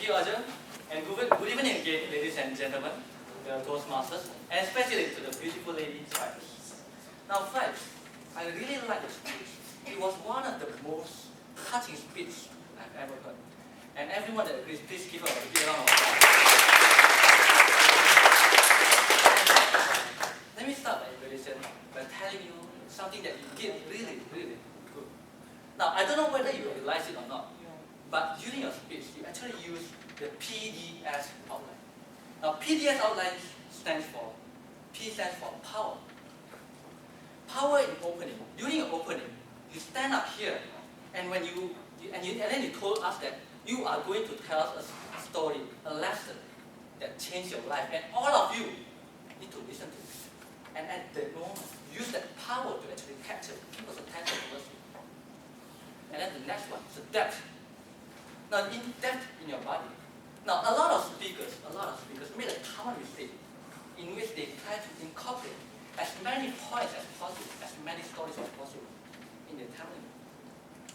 you, Ajahn, and good evening again, ladies and gentlemen, the Toastmasters, and especially to the beautiful lady, Vaibz. Now, Vaibz, I really like the speech. It was one of the most touching speeches I've ever heard. And everyone that agrees, please give her a big round of applause. Let me start by telling you something that you did really, really good. Now, I don't know whether you realize it or not, but during your speech, you actually used the PDS outline. Now, PDS outline stands for, P stands for power. Power in opening. During your opening, you stand up here, and then you told us that you are going to tell us a story, a lesson that changed your life, and all of you need to listen to this. And at that moment, use that power to actually capture people's attention towards you. And then the next one is the depth. Now, in depth in your body. Now, a lot of speakers made a common mistake in which they try to incorporate as many points as possible, as many stories as possible in their telling.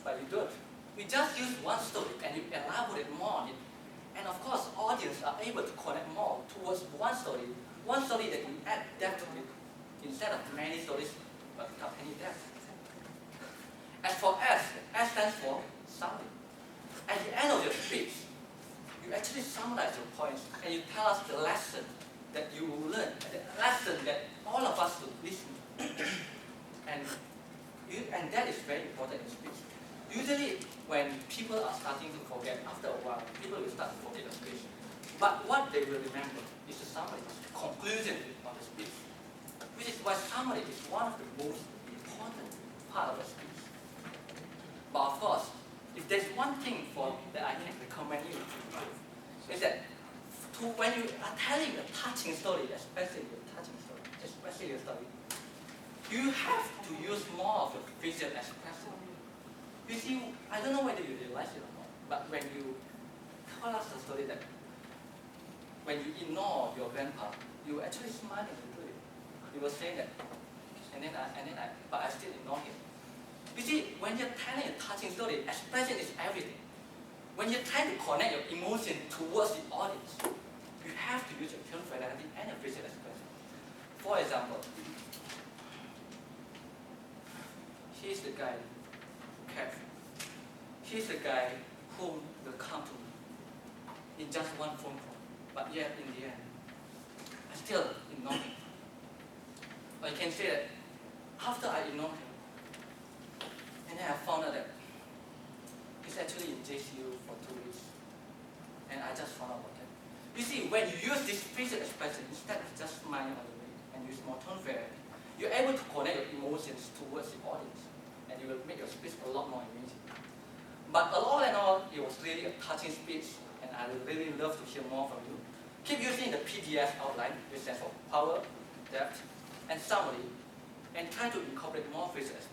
But you don't. You just use one story and you elaborate more on it. And of course, audience are able to connect more towards one story that you add depth to it, instead of many stories but without any depth. As for S stands for summary. At the end of your speech, you actually summarize your points and you tell us the lesson that you will learn, the lesson that all of us will listen to. And that is very important in speech. Usually, when people are starting to forget, after a while, people will start to forget the speech. But what they will remember is the summary, the conclusion of the speech, which is why summary is one of the most important part of the speech. But of course, if there's one thing that I can recommend you to do, is that when you are telling a touching story, especially a story, you have to use more of your facial expression. You see, I don't know whether you realize it or not, but when you tell us the story that when you ignore your grandpa, you actually smiling a little bit. You were saying that, but I still ignore him. You see, when you're telling a touching story, expression is everything. When you're trying to connect your emotion towards the audience, you have to use your tone fidelity and your facial expression. For example, he's the guy who cares. He's the guy whom will come to me in just one phone call, but yet in the end, I still ignore him. Or you can say that after I ignore him, and then I found out that he's actually in JCU for 2 weeks. And I just found out about that. You see, when you use this facial expression, instead of just smiling on the way and use more tone variety, you're able to connect your emotions towards the audience. And you will make your speech a lot more engaging. But all in all, it was really a touching speech, and I would really love to hear more from you. Keep using the PDS outline, which stands for power, depth, and summary, and try to incorporate more facial expression.